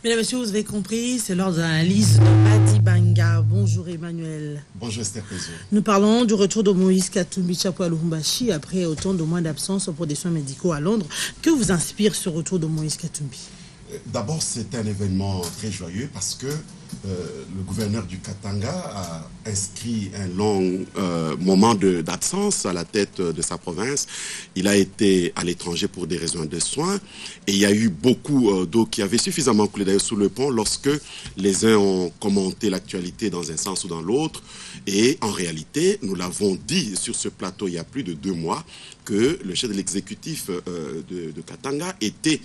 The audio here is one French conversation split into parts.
Mesdames et messieurs, vous avez compris, c'est l'heure de l'analyse de Badi Banga. Bonjour Emmanuel. Bonjour Esther Pezo. Nous parlons du retour de Moïse Katumbi Chapwe à Lubumbashi après autant de mois d'absence pour des soins médicaux à Londres. Que vous inspire ce retour de Moïse Katumbi? D'abord, c'est un événement très joyeux parce que le gouverneur du Katanga a inscrit un long moment d'absence à la tête de sa province. Il a été à l'étranger pour des raisons de soins et il y a eu beaucoup d'eau qui avait suffisamment coulé d'ailleurs sous le pont lorsque les uns ont commenté l'actualité dans un sens ou dans l'autre. Et en réalité, nous l'avons dit sur ce plateau il y a plus de 2 mois, que le chef de l'exécutif de Katanga était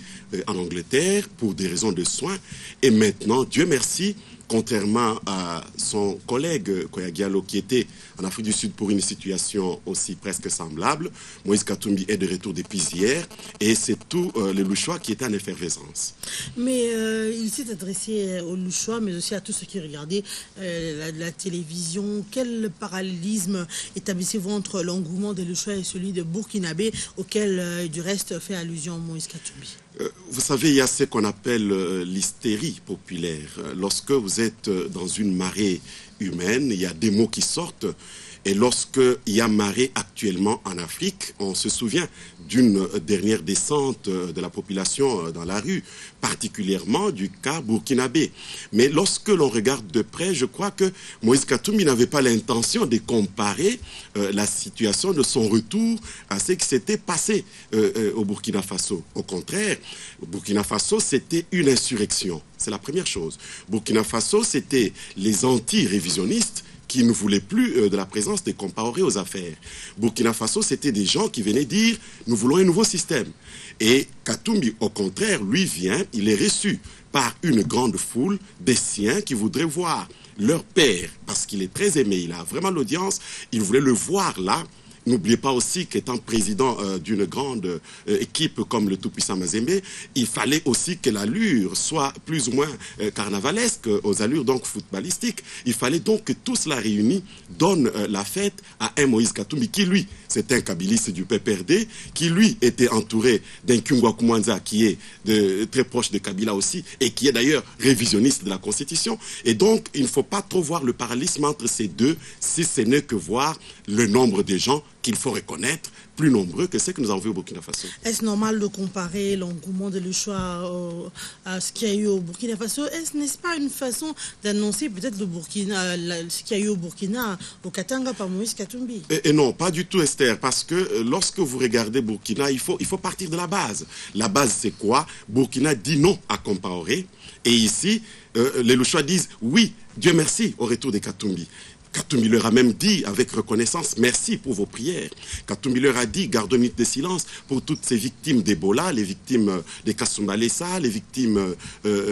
en Angleterre pour des raisons de soins. Et maintenant, Dieu merci, contrairement à son collègue Koya Diallo qui était en Afrique du Sud pour une situation aussi presque semblable, Moïse Katumbi est de retour depuis hier et c'est tout le Louchois qui était en effervescence. Mais il s'est adressé aux Louchois, mais aussi à tous ceux qui regardaient la télévision. Quel parallélisme établissez-vous entre l'engouement des Louchois et celui de Burkinabé, auquel du reste fait allusion Moïse Katumbi? Vous savez, il y a ce qu'on appelle l'hystérie populaire. Lorsque vous êtes dans une marée humaine, il y a des mots qui sortent. Et lorsqu'il y a marée actuellement en Afrique, on se souvient d'une dernière descente de la population dans la rue, particulièrement du cas burkinabé. Mais lorsque l'on regarde de près, je crois que Moïse Katumbi n'avait pas l'intention de comparer la situation de son retour à ce qui s'était passé au Burkina Faso. Au contraire, au Burkina Faso, c'était une insurrection. C'est la première chose. Burkina Faso, c'était les anti-révisionnistes qui ne voulaient plus de la présence des Compaorés aux affaires. Burkina Faso, c'était des gens qui venaient dire « nous voulons un nouveau système ». Et Katumbi, au contraire, lui vient, il est reçu par une grande foule des siens qui voudraient voir leur père, parce qu'il est très aimé, il a vraiment l'audience, ils voulaient le voir là. N'oubliez pas aussi qu'étant président d'une grande équipe comme le tout-puissant Mazembe, il fallait aussi que l'allure soit plus ou moins carnavalesque, aux allures donc footballistiques. Il fallait donc que tout cela réuni donne la fête à un Moïse Katumbi qui, lui, c'est un kabiliste du PPRD, qui, lui, était entouré d'un Kungwa Kumwanza qui est très proche de Kabila aussi, et qui est d'ailleurs révisionniste de la Constitution. Et donc, il ne faut pas trop voir le parallélisme entre ces deux, si ce n'est que voir le nombre de gens qu'il faut reconnaître plus nombreux que ceux que nous avons vus au Burkina Faso. Est-ce normal de comparer l'engouement de Louchois à ce qu'il y a eu au Burkina Faso? N'est-ce pas une façon d'annoncer peut-être ce qu'il y a eu au Burkina, au Katanga par Moïse Katumbi? Et non, pas du tout Esther, parce que lorsque vous regardez Burkina, il faut partir de la base. La base c'est quoi? Burkina dit non à Compaoré, et ici, les Louchois disent oui, Dieu merci au retour de Katumbi. Katumbi leur a même dit avec reconnaissance, merci pour vos prières. Katumbi leur a dit, garde une minute de silence pour toutes ces victimes d'Ebola, les victimes de Kasumbalesa, les victimes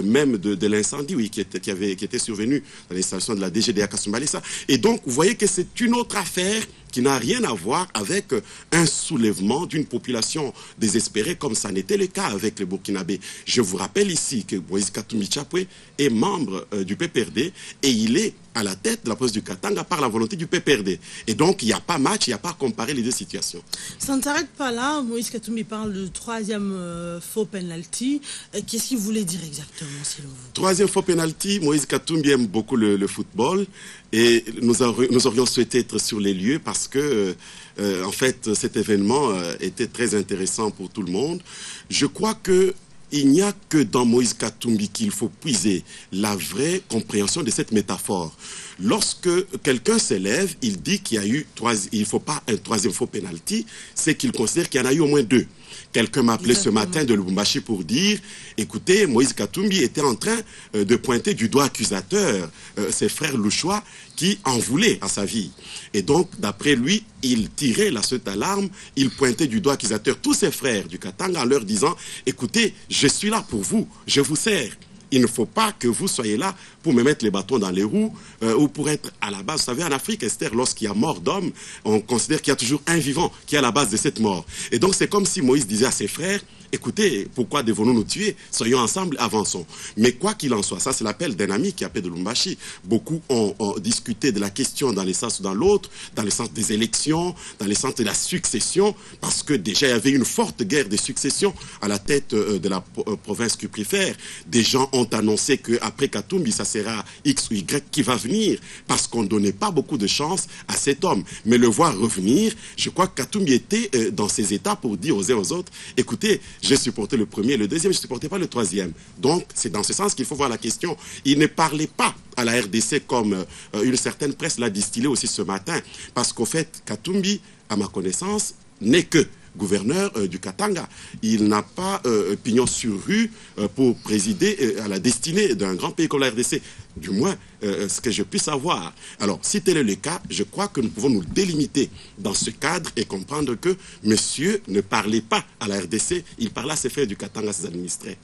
même de l'incendie qui était survenu dans l'installation de la DGD à Kasumbalesa. Et donc, vous voyez que c'est une autre affaire qui n'a rien à voir avec un soulèvement d'une population désespérée comme ça n'était le cas avec les Burkinabés. Je vous rappelle ici que Moïse Katumbi Chapwe est membre du PPRD et il est à la tête de la province du Katanga par la volonté du PPRD. Et donc, il n'y a pas match, il n'y a pas à comparer les deux situations. Ça ne s'arrête pas là. Moïse Katumbi parle de 3e faux penalty. Qu'est-ce qu'il voulait dire exactement, selon vous? 3e faux penalty, Moïse Katumbi aime beaucoup le football. Et nous aurions souhaité être sur les lieux parce que, en fait, cet événement était très intéressant pour tout le monde. Je crois que il n'y a que dans Moïse Katumbi qu'il faut puiser la vraie compréhension de cette métaphore. Lorsque quelqu'un s'élève, il dit qu'il y a eu il ne faut pas un 3e faux penalty, c'est qu'il considère qu'il y en a eu au moins 2. Quelqu'un m'a appelé ce matin de Lubumbashi pour dire, écoutez, Moïse Katumbi était en train de pointer du doigt accusateur ses frères Louchois qui en voulaient à sa vie. Et donc, d'après lui, il tirait la sonnette d'alarme, il pointait du doigt accusateur tous ses frères du Katanga en leur disant, écoutez, je suis là pour vous, je vous sers. Il ne faut pas que vous soyez là pour me mettre les bâtons dans les roues ou pour être à la base. Vous savez, en Afrique, Esther, lorsqu'il y a mort d'homme, on considère qu'il y a toujours un vivant qui est à la base de cette mort. Et donc, c'est comme si Moïse disait à ses frères, écoutez, pourquoi devons-nous nous tuer? Soyons ensemble, avançons. Mais quoi qu'il en soit, ça c'est l'appel d'un ami qui appelle de Lubumbashi. Beaucoup ont discuté de la question dans le sens ou dans l'autre, dans le sens des élections, dans le sens de la succession, parce que déjà il y avait une forte guerre de succession à la tête de la province cuprifère. Des gens ont annoncé qu'après Katumbi, ça sera X ou Y qui va venir, parce qu'on ne donnait pas beaucoup de chance à cet homme. Mais le voir revenir, je crois que Katumbi était dans ses états pour dire aux uns aux autres, écoutez, j'ai supporté le premier, le deuxième, je ne supportais pas le troisième. Donc, c'est dans ce sens qu'il faut voir la question. Il ne parlait pas à la RDC comme une certaine presse l'a distillé aussi ce matin. Parce qu'au fait, Katumbi, à ma connaissance, n'est que gouverneur du Katanga. Il n'a pas pignon sur rue pour présider à la destinée d'un grand pays comme la RDC. Du moins, ce que je puisse savoir. Alors, si tel est le cas, je crois que nous pouvons nous délimiter dans ce cadre et comprendre que monsieur ne parlait pas à la RDC, il parlait à ses frères du Katanga, à ses administrés.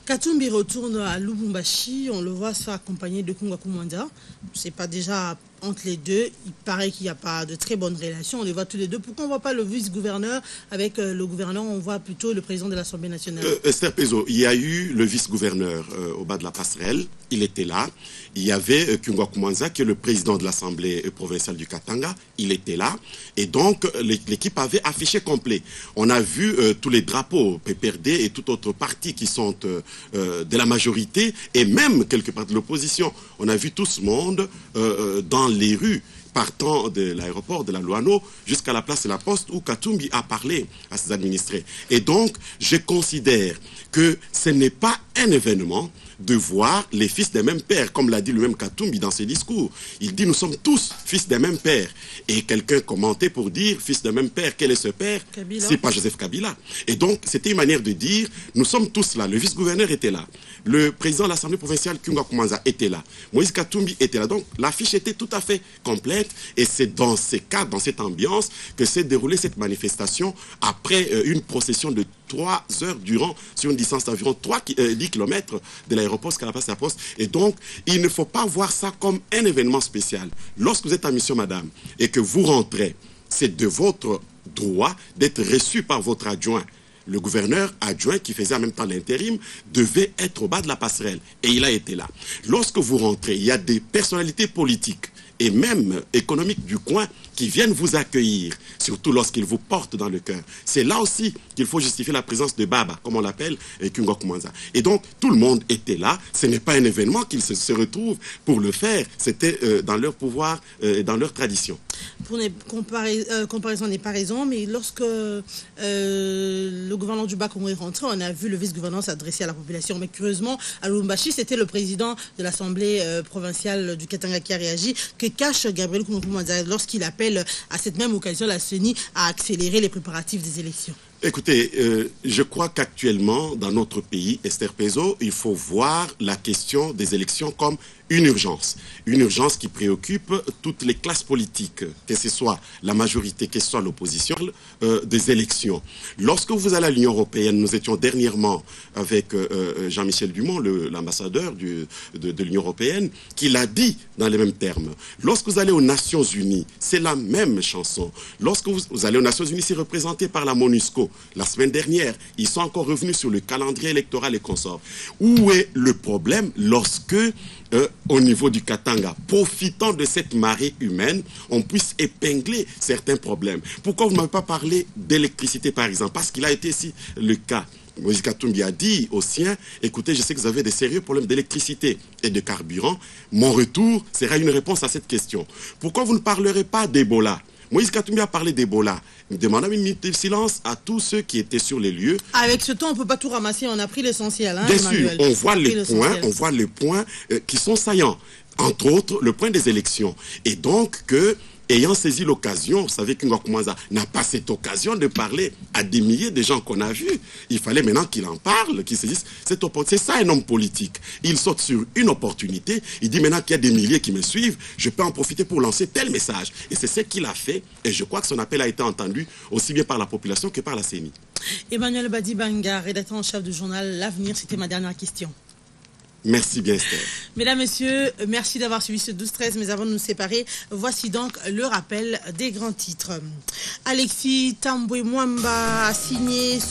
Katumbi retourne à Lubumbashi, on le voit se faire accompagner de Kungwa Kumwanda. C'est pas déjà entre les deux, il paraît qu'il n'y a pas de très bonnes relations, on les voit tous les deux. Pourquoi on ne voit pas le vice-gouverneur avec le gouverneur, on voit plutôt le président de l'Assemblée nationale? Esther Pezo, il y a eu le vice-gouverneur au bas de la passerelle, il était là. Il y avait Kungwa Kumwanza, qui est le président de l'Assemblée provinciale du Katanga, il était là. Et donc, l'équipe avait affiché complet. On a vu tous les drapeaux, PPRD et tout autre parti qui sont de la majorité, et même quelque part de l'opposition. On a vu tout ce monde dans les rues, partant de l'aéroport de la Luano jusqu'à la place de la Poste où Katumbi a parlé à ses administrés. Et donc, je considère que ce n'est pas un événement de voir les fils d'un même père, comme l'a dit lui-même Katumbi dans ses discours. Il dit, nous sommes tous fils d'un même père. Et quelqu'un commentait pour dire, fils d'un même père, quel est ce père? C'est pas Joseph Kabila. Et donc, c'était une manière de dire, nous sommes tous là. Le vice-gouverneur était là. Le président de l'Assemblée provinciale, Kungwa Kumwanza, était là. Moïse Katumbi était là. Donc, l'affiche était tout à fait complète. Et c'est dans ces cadres, dans cette ambiance, que s'est déroulée cette manifestation après une procession de 3 heures durant, sur une distance d'environ 10 km de l'aéroport jusqu'à la place de la Poste. Et donc, il ne faut pas voir ça comme un événement spécial. Lorsque vous êtes en mission, madame, et que vous rentrez, c'est de votre droit d'être reçu par votre adjoint. Le gouverneur adjoint, qui faisait en même temps l'intérim, devait être au bas de la passerelle. Et il a été là. Lorsque vous rentrez, il y a des personnalités politiques et même économiques du coin qui viennent vous accueillir, surtout lorsqu'ils vous portent dans le cœur. C'est là aussi qu'il faut justifier la présence de Baba, comme on l'appelle, et Kungwa Kumwanza. Et donc, tout le monde était là. Ce n'est pas un événement qu'ils se retrouvent pour le faire. C'était dans leur pouvoir et dans leur tradition. Pour une comparaison n'est pas raison, mais lorsque le gouverneur du Bas-Congo est rentré, on a vu le vice-gouverneur s'adresser à la population. Mais curieusement, à Lubumbashi, c'était le président de l'Assemblée provinciale du Katanga qui a réagi, que cache Gabriel Kumwanza lorsqu'il appelle à cette même occasion la CENI à accélérer les préparatifs des élections. Écoutez, je crois qu'actuellement, dans notre pays, Esther Pezo, il faut voir la question des élections comme une urgence qui préoccupe toutes les classes politiques, que ce soit la majorité, que ce soit l'opposition, des élections. Lorsque vous allez à l'Union européenne, nous étions dernièrement avec Jean-Michel Dumont, l'ambassadeur de l'Union européenne, qui l'a dit dans les mêmes termes. Lorsque vous allez aux Nations Unies, c'est la même chanson. Lorsque vous allez aux Nations Unies, c'est représenté par la MONUSCO. La semaine dernière, ils sont encore revenus sur le calendrier électoral et consorts. Où est le problème lorsque, au niveau du Katanga, profitant de cette marée humaine, on puisse épingler certains problèmes? Pourquoi vous ne m'avez pas parlé d'électricité, par exemple? Parce qu'il a été ici le cas. Moïse Katumbi a dit aux siens, écoutez, je sais que vous avez des sérieux problèmes d'électricité et de carburant. Mon retour sera une réponse à cette question. Pourquoi vous ne parlerez pas d'Ebola? Moïse Katumbi a parlé d'Ebola. Nous demandons une minute de silence à tous ceux qui étaient sur les lieux. Avec ce temps, on ne peut pas tout ramasser, on a pris l'essentiel. Hein, bien sûr, on voit les points qui sont saillants. Entre autres, le point des élections. Et donc que, ayant saisi l'occasion, vous savez que Kungwa Kumwanza n'a pas cette occasion de parler à des milliers de gens qu'on a vus. Il fallait maintenant qu'il en parle, qu'il saisisse cette opportunité. C'est ça un homme politique. Il saute sur une opportunité, il dit maintenant qu'il y a des milliers qui me suivent, je peux en profiter pour lancer tel message. Et c'est ce qu'il a fait, et je crois que son appel a été entendu aussi bien par la population que par la CENI. Emmanuel Badibanga, rédacteur en chef du journal L'Avenir, c'était ma dernière question. Merci bien, Esther. Mesdames, Messieurs, merci d'avoir suivi ce 12-13, mais avant de nous séparer, voici donc le rappel des grands titres. Alexis Tambwe Mwamba a signé son